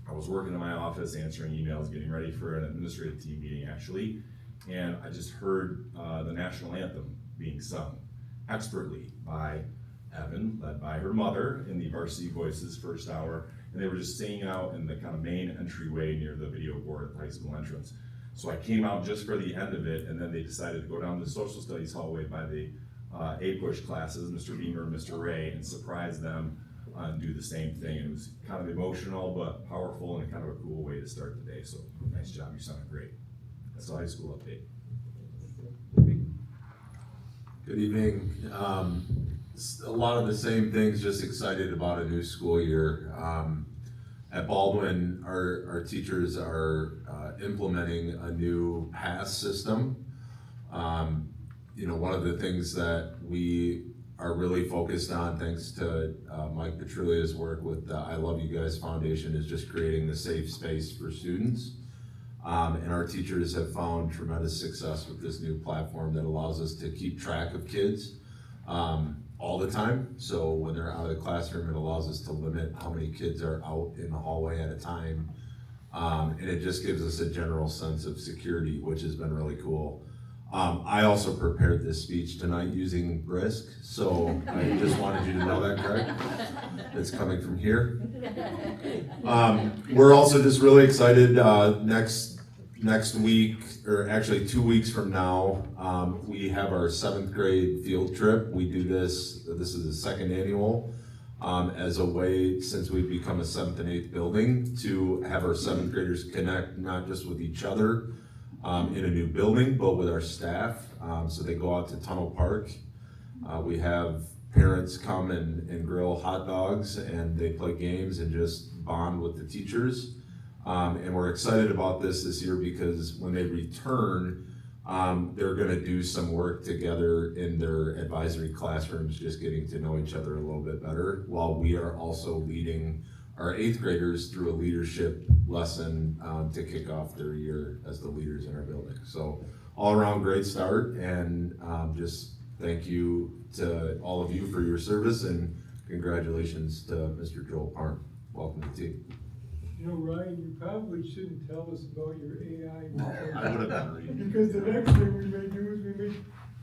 I was working in my office, answering emails, getting ready for an administrative team meeting actually, and I just heard the national anthem being sung expertly by Evan, led by her mother in the Varsity Voices first hour, and they were just singing out in the kind of main entryway near the video board at the high school entrance. So I came out just for the end of it, and then they decided to go down to the social studies hallway by the A-Push classes, Mr. Beamer and Mr. Ray, and surprise them and do the same thing. It was kind of emotional, but powerful, and kind of a cool way to start the day. So nice job, you sounded great. That's the high school update. Good evening. A lot of the same things, just excited about a new school year. At Baldwin, our teachers are implementing a new pass system. You know, one of the things that we are really focused on, thanks to Mike Petrulia's work with the I Love You Guys Foundation, is just creating the safe space for students. And our teachers have found tremendous success with this new platform that allows us to keep track of kids all the time. So when they're out of the classroom, it allows us to limit how many kids are out in the hallway at a time. And it just gives us a general sense of security, which has been really cool. I also prepared this speech tonight using Brisk, so I just wanted you to know that, Greg. It's coming from here. We're also just really excited. Next week, or actually 2 weeks from now, we have our 7th grade field trip. We do this is the second annual, as a way, since we've become a 7th and 8th building, to have our 7th graders connect not just with each other in a new building, but with our staff. So they go out to Tunnel Park. We have parents come and grill hot dogs, and they play games and just bond with the teachers. And we're excited about this year because when they return, they're gonna do some work together in their advisory classrooms, just getting to know each other a little bit better, while we are also leading our 8th graders through a leadership lesson to kick off their year as the leaders in our building. So all around great start, and just thank you to all of you for your service, and congratulations to Mr. Joel Parm. Welcome to the team. You know, Ryan, you probably shouldn't tell us about your AI. I would have been reading. Because the next thing we may do is we may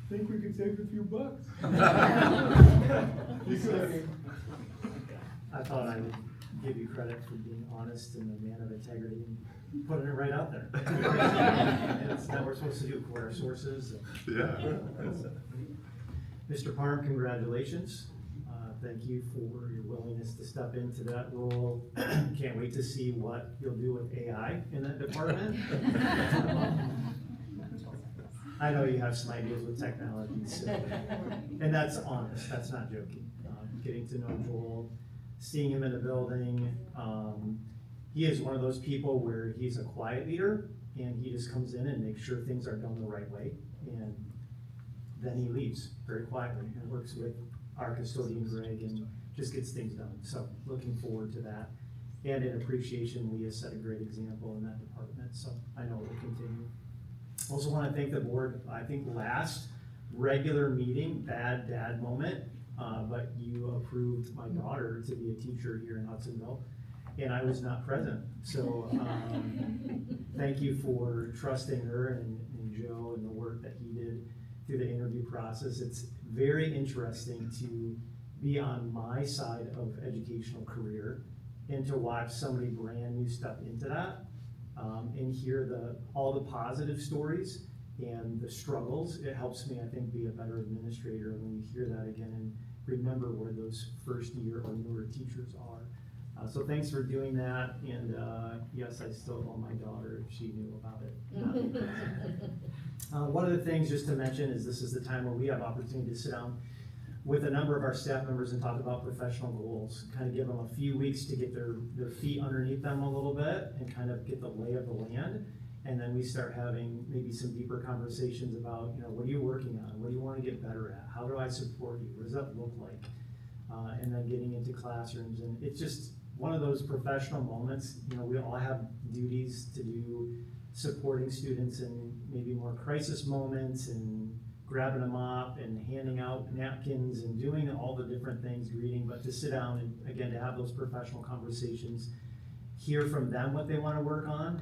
think we could save a few bucks. I thought I would give you credit for being honest and a man of integrity and putting it right out there. That's what we're supposed to do, for our sources. Yeah. Mr. Parm, congratulations. Thank you for your willingness to step into that role. Can't wait to see what you'll do with AI in that department. I know you have some ideas with technology, so, and that's honest, that's not joking. Getting to know Joel, seeing him in the building, he is one of those people where he's a quiet leader, and he just comes in and makes sure things are done the right way, and then he leaves very quietly and works with our custodian Greg and just gets things done. So looking forward to that. And in appreciation, Leah set a great example in that department, so I know it will continue. Also want to thank the board. I think last regular meeting, bad dad moment, but you approved my daughter to be a teacher here in Hudsonville, and I was not present. So thank you for trusting her and Joe and the work that he did through the interview process. It's very interesting to be on my side of educational career and to watch somebody brand new step into that, and hear all the positive stories and the struggles. It helps me, I think, be a better administrator when you hear that again and remember where those first year or newer teachers are. So thanks for doing that, and yes, I still owe my daughter if she knew about it. One of the things just to mention is this is the time where we have opportunity to sit down with a number of our staff members and talk about professional goals, kind of give them a few weeks to get their feet underneath them a little bit and kind of get the lay of the land. And then we start having maybe some deeper conversations about, what are you working on? What do you want to get better at? How do I support you? What does that look like? And then getting into classrooms. And it's just one of those professional moments. We all have duties to do, supporting students in maybe more crisis moments and grabbing them up and handing out napkins and doing all the different things, greeting, but to sit down and again, to have those professional conversations, hear from them what they want to work on,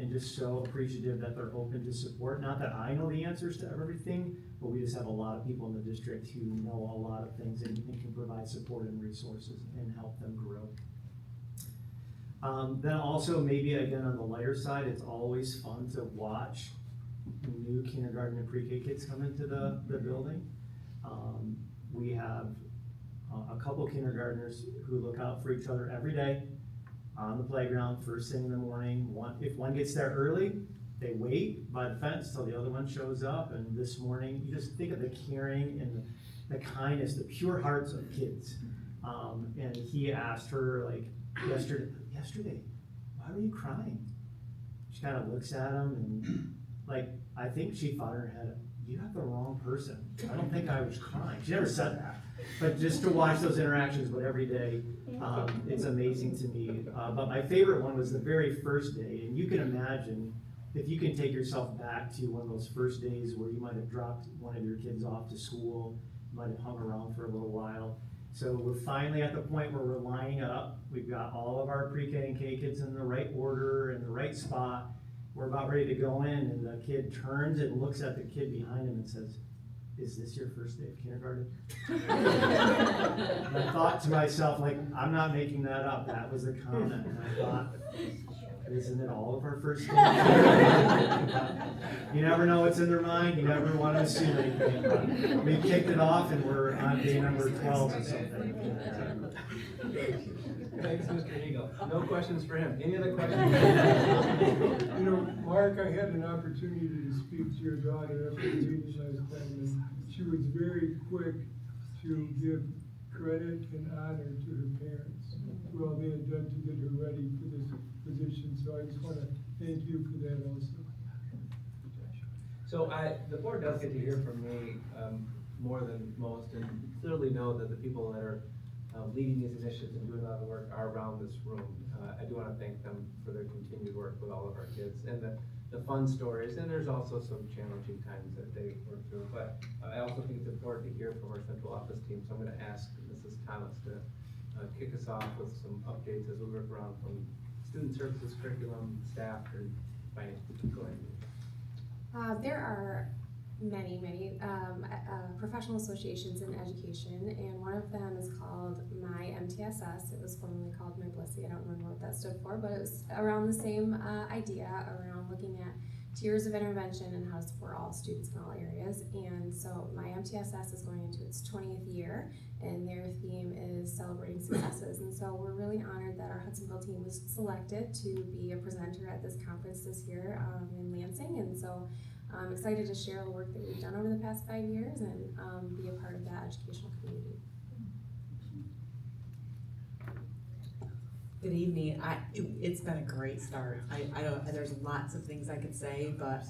and just so appreciative that they're open to support. Not that I know the answers to everything, but we just have a lot of people in the district who know a lot of things and can provide support and resources and help them grow. Then also maybe again on the lighter side, it's always fun to watch new kindergarten and pre-K kids come into the building. We have a couple kindergartners who look out for each other every day on the playground, first thing in the morning. If one gets there early, they wait by the fence till the other one shows up. And this morning, you just think of the caring and the kindness, the pure hearts of kids. And he asked her like yesterday, why were you crying? She kind of looks at him and like, I think she thought in her head, you have the wrong person. I don't think I was crying. She never said that. But just to watch those interactions, but every day, it's amazing to me. But my favorite one was the very first day. And you can imagine, if you can take yourself back to one of those first days where you might have dropped one of your kids off to school, you might have hung around for a little while. So we're finally at the point where we're lining up. We've got all of our pre-K and K kids in the right order, in the right spot. We're about ready to go in, and the kid turns and looks at the kid behind him and says, is this your first day of kindergarten? And I thought to myself, like, I'm not making that up. That was a comment. And I thought, isn't it all of our first days? You never know what's in their mind. You never want to assume anything. But we kicked it off, and we're on day number 12 or something. Thanks, Mr. Eagle. No questions for him. Any other questions? Mark, I had an opportunity to speak to your daughter after the meeting last time, and she was very quick to give credit and honor to her parents for all they had done to get her ready for this position. So I just want to thank you for that also. So the board does get to hear from me more than most, and clearly know that the people that are leading these initiatives and doing a lot of work are around this room. I do want to thank them for their continued work with all of our kids and the fun stories, and there's also some challenging times that they work through. But I also think it's important to hear from our central office team, so I'm going to ask Mrs. Thomas to kick us off with some updates as we work around from student services, curriculum, staff, and finance. Go ahead. There are many professional associations in education, and one of them is called My MTSS. It was formerly called My Blissy. I don't remember what that stood for, but it was around the same idea around looking at tiers of intervention and how to support all students in all areas. And so My MTSS is going into its 20th year, and their theme is celebrating successes. And so we're really honored that our Hudsonville team was selected to be a presenter at this conference this year in Lansing. And so I'm excited to share the work that we've done over the past 5 years and be a part of that educational community. Good evening. It's been a great start. I don't. There's lots of things I could say, but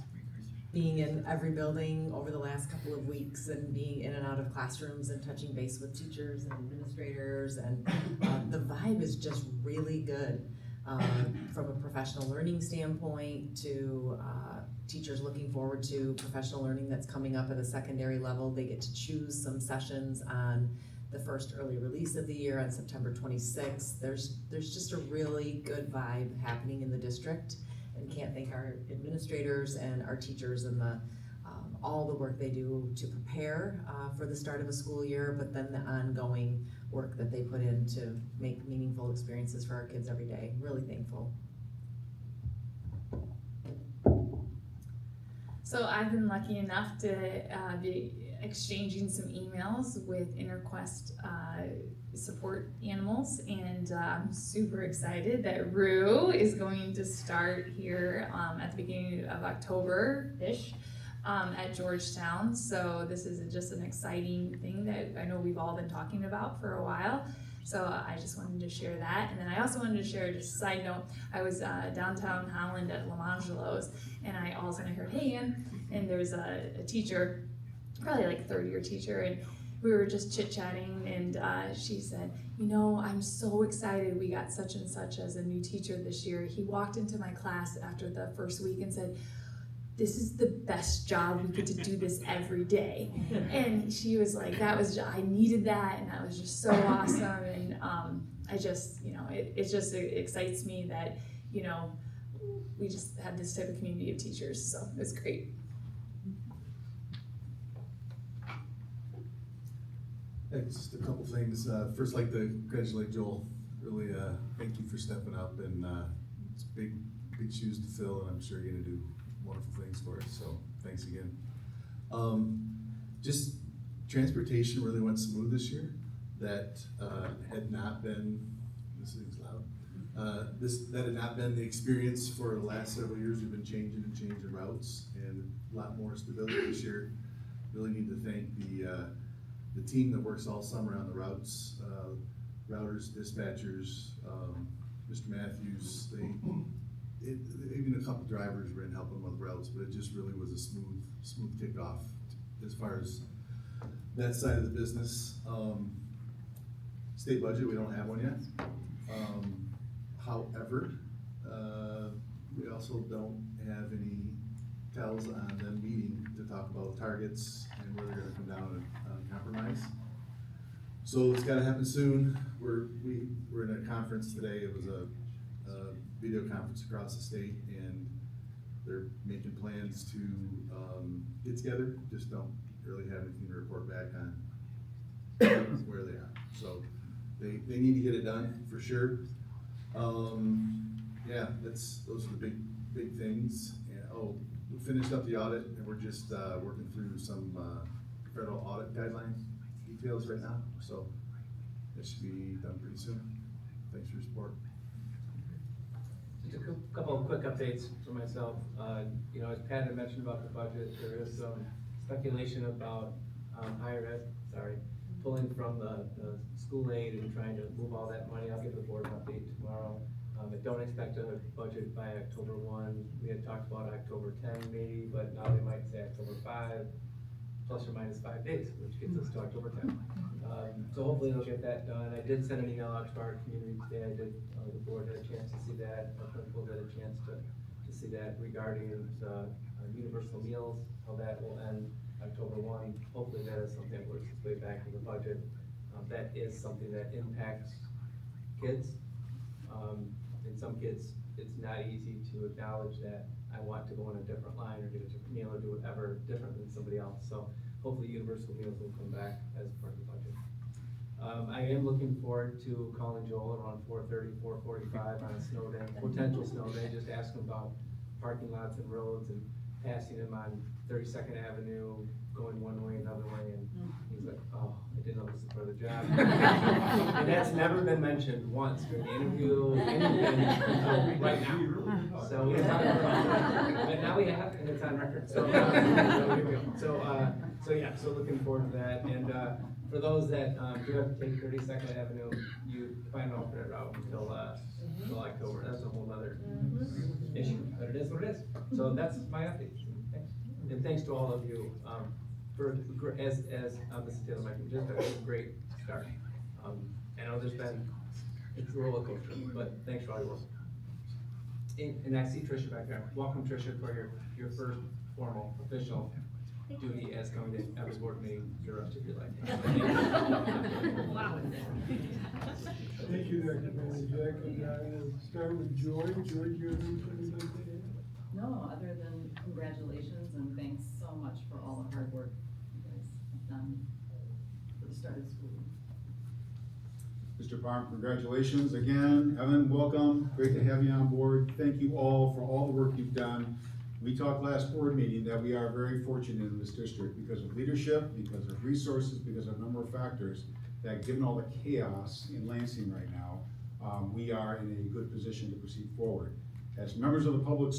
being in every building over the last couple of weeks and being in and out of classrooms and touching base with teachers and administrators, and the vibe is just really good. From a professional learning standpoint to teachers looking forward to professional learning that's coming up at a secondary level. They get to choose some sessions on the first early release of the year on September 26th. There's just a really good vibe happening in the district, and can't thank our administrators and our teachers and all the work they do to prepare for the start of a school year, but then the ongoing work that they put in to make meaningful experiences for our kids every day. Really thankful. So I've been lucky enough to be exchanging some emails with InterQuest support animals, and I'm super excited that Rue is going to start here at the beginning of October-ish. At Georgetown. So this is just an exciting thing that I know we've all been talking about for a while. So I just wanted to share that. And then I also wanted to share, just a side note, I was downtown Holland at Lamangelo's, and I all of a sudden heard, hey Ann, and there's a teacher, probably like a third-year teacher, and we were just chit-chatting, and she said, you know, I'm so excited we got such and such as a new teacher this year. He walked into my class after the first week and said, this is the best job, we get to do this every day. And she was like, I needed that, and that was just so awesome. And I just, you know, it excites me that, you know, we just have this type of community of teachers, so it's great. Just a couple things. First, like to congratulate Joel. Really, thank you for stepping up, and it's big shoes to fill, and I'm sure you're gonna do wonderful things for us, so thanks again. Just transportation really went smooth this year. That had not been, this thing's loud, that had not been the experience for the last several years. We've been changing routes, and a lot more stability this year. Really need to thank the team that works all summer on the routes, routers, dispatchers, Mr. Matthews, even a couple drivers were in helping with routes, but it just really was a smooth kickoff as far as that side of the business. State budget, we don't have one yet. However, we also don't have any tells on them meeting to talk about targets and where they're gonna come down and compromise. So it's gotta happen soon. We're in a conference today. It was a video conference across the state, and they're making plans to get together. Just don't really have anything to report back on where they are. So they need to get it done for sure. Yeah, those are the big things. And, we finished up the audit, and we're just working through some federal audit guideline details right now. So that should be done pretty soon. Thanks for your support. Just a couple of quick updates for myself. You know, as Pat had mentioned about the budget, there is some speculation about higher ed, pulling from the school aid and trying to move all that money. I'll give the board an update tomorrow. I don't expect a budget by October 1. We had talked about October 10 maybe, but now they might say October 5, plus or minus 5 days, which gets us to October 10. So hopefully they'll get that done. I did send an email out to our community today. The board had a chance to see that. Our principals had a chance to see that regarding the universal meals, how that will end October 1. Hopefully that is something that works its way back to the budget. That is something that impacts kids. And some kids, it's not easy to acknowledge that I want to go on a different line or get a different meal or do whatever different than somebody else. So hopefully universal meals will come back as part of the budget. I am looking forward to calling Joel around 4:30, 4:45 on a snow day, potential snow day, just ask him about parking lots and roads and passing him on 32nd Avenue, going one way, another way, and he's like, oh, I didn't know this was part of the job. And that's never been mentioned once during the interview, anything, right now. So we talked about it, but now we have, and it's on record. So, so looking forward to that. And for those that do have to take 32nd Avenue, you find an alternate route until October. That's a whole other issue, but it is what it is. So that's my update. Thanks. And thanks to all of you, as Mrs. Taylor mentioned, just a great start. I know it's a roller coaster, but thanks for all your work. And I see Tricia back there. Welcome, Tricia, for your first formal, official duty as coming to every board meeting the rest of your life. Wow. Thank you, Dr. Jack, and I will start with Joy. Joy, do you have anything you'd like to add? No, other than congratulations and thanks so much for all the hard work you guys have done for the start of the school. Mr. Parham, congratulations again. Evan, welcome. Great to have you on board. Thank you all for all the work you've done. We talked last board meeting that we are very fortunate in this district because of leadership, because of resources, because of a number of factors, that given all the chaos in Lansing right now, we are in a good position to proceed forward. As members of the public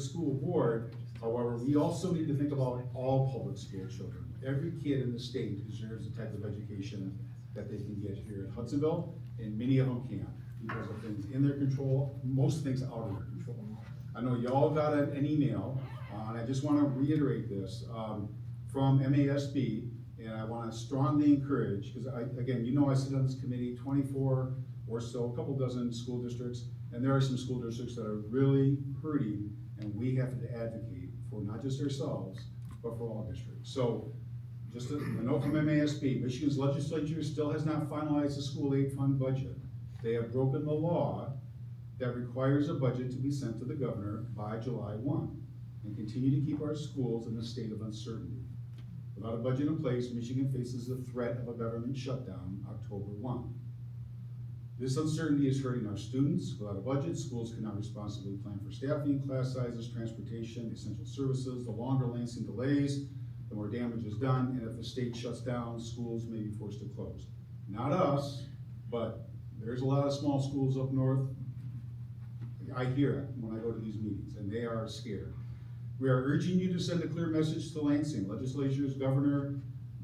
school board, however, we also need to think about all public school children. Every kid in the state deserves the type of education that they can get here at Hudsonville, and many of them can't because of things in their control, most things out of their control. I know y'all got an email, and I just want to reiterate this from MASB, and I want to strongly encourage, because again, you know I sit on this committee, 24 or so, a couple dozen school districts, and there are some school districts that are really hurting, and we have to advocate for not just ourselves, but for all districts. So, just a note from MASB, Michigan's legislature still has not finalized the school aid fund budget. They have broken the law that requires a budget to be sent to the governor by July 1, and continue to keep our schools in a state of uncertainty. Without a budget in place, Michigan faces the threat of a government shutdown October 1. This uncertainty is hurting our students. Without a budget, schools cannot responsibly plan for staffing, class sizes, transportation, essential services. The longer Lansing delays, the more damage is done, and if the state shuts down, schools may be forced to close. Not us, but there's a lot of small schools up north. I hear it when I go to these meetings, and they are scared. We are urging you to send a clear message to Lansing. Legislatures, Governor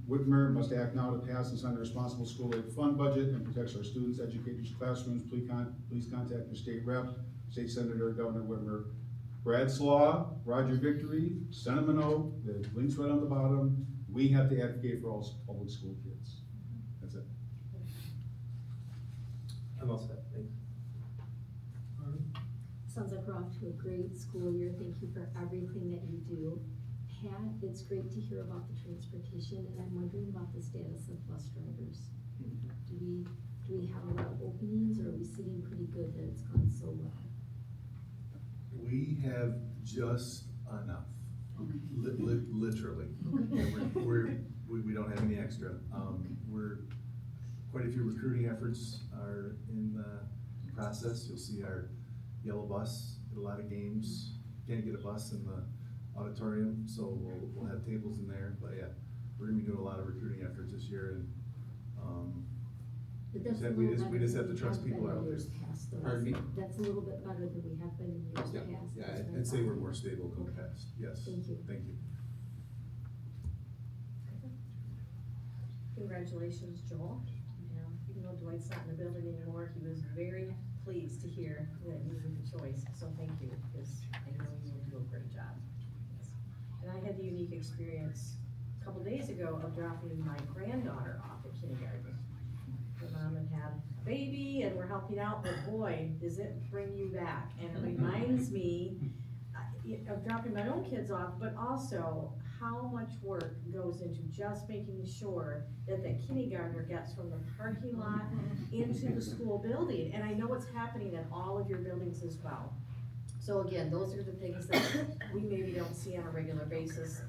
Whitmer must act now to pass and sign a responsible school aid fund budget and protects our students, educators, classrooms. Please contact your state rep, state senator, Governor Whitmer. Brad Slaw, Roger Victory, send them a note. The link's right on the bottom. We have to advocate for all public school kids. That's it. I'm all set, thanks. Sounds like we're off to a great school year. Thank you for everything that you do. Pat, it's great to hear about the transportation, and I'm wondering about the status of bus drivers. Do we have a lot of openings, or are we sitting pretty good that it's gone so well? We have just enough, literally. We don't have any extra. Quite a few recruiting efforts are in the process. You'll see our yellow bus at a lot of games. Can't get a bus in the auditorium, so we'll have tables in there. But yeah, we're gonna be doing a lot of recruiting efforts this year, and But that's we just have to trust people out there. Pardon me? That's a little bit better than we have been in years Yeah, past. yeah, I'd say we're more stable than the past. Yes. Thank you. Thank you. Congratulations, Joel. Even though Dwight's not in the building anymore, he was very pleased to hear that you made the choice, so thank you, because I know you will do a great job. And I had the unique experience a couple days ago of dropping my granddaughter off at kindergarten. Her mom had a baby and we're helping out, but boy, does it bring you back. And it reminds me of dropping my own kids off, but also how much work goes into just making sure that the kindergartner gets from the parking lot into the school building. And I know it's happening in all of your buildings as well. So again, those are the things that we maybe don't see on a regular basis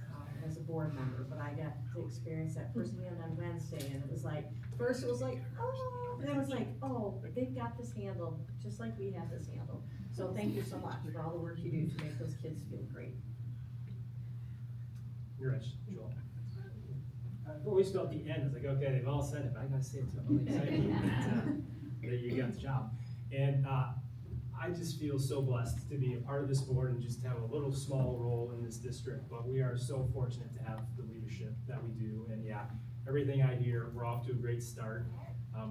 as a board member, but I got to experience that firsthand on Wednesday, and it was like, first it was like, oh, and then it was like, oh, they've got this handled, just like we have this handled. So thank you so much for all the work you do to make those kids feel great. You're right, Joel. I've always felt the end, it's like, okay, they've all said it, but I gotta say it, so I'm really excited that you got the job. And I just feel so blessed to be a part of this board and just have a little small role in this district, but we are so fortunate to have the leadership that we do. And yeah, everything I hear, we're off to a great start.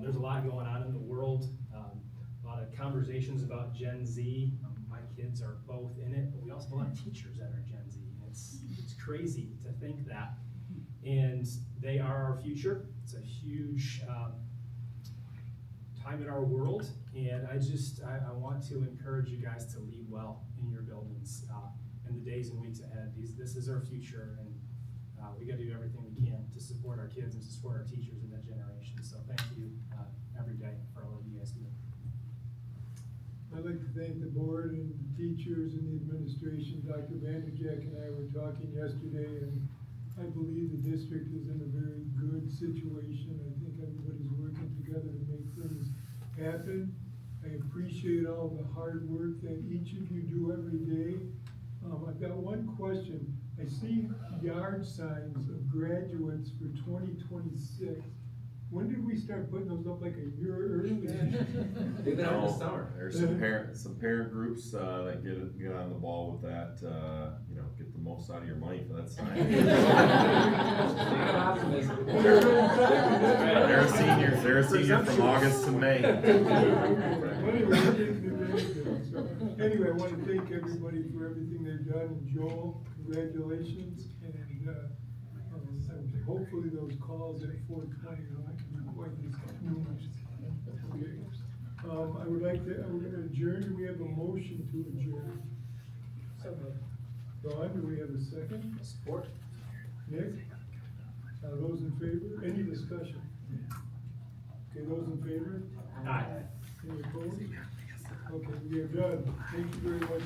There's a lot going on in the world, a lot of conversations about Gen Z. My kids are both in it, but we also have a lot of teachers that are Gen Z. It's crazy to think that. And they are our future. It's a huge time in our world, and I want to encourage you guys to lead well in your buildings in the days and weeks ahead. This is our future, and we got to do everything we can to support our kids and to support our teachers in that generation. So thank you every day for all that you guys do. I'd like to thank the board and the teachers and the administration. Dr. Vanderjack and I were talking yesterday, and I believe the district is in a very good situation. I think everybody's working together to make things happen. I appreciate all the hard work that each of you do every day. I've got one question. I see yard signs of graduates for 2026. When did we start putting those up, like a year early? They've been out this summer. There's some parent groups that get on the ball with that, get the most out of your money for that sign. They're a senior from August to May. Anyway, I want to thank everybody for everything they've done, and Joel, congratulations, and hopefully those calls at 4:20 are not going to be quite as numerous. Okay. We're going to adjourn. Do we have a motion to adjourn? Dawn, do we have a second? Support. Nick? Those in favor? Any discussion? Okay, those in favor? Aye. Any opposed? Okay, we are done. Thank you very much.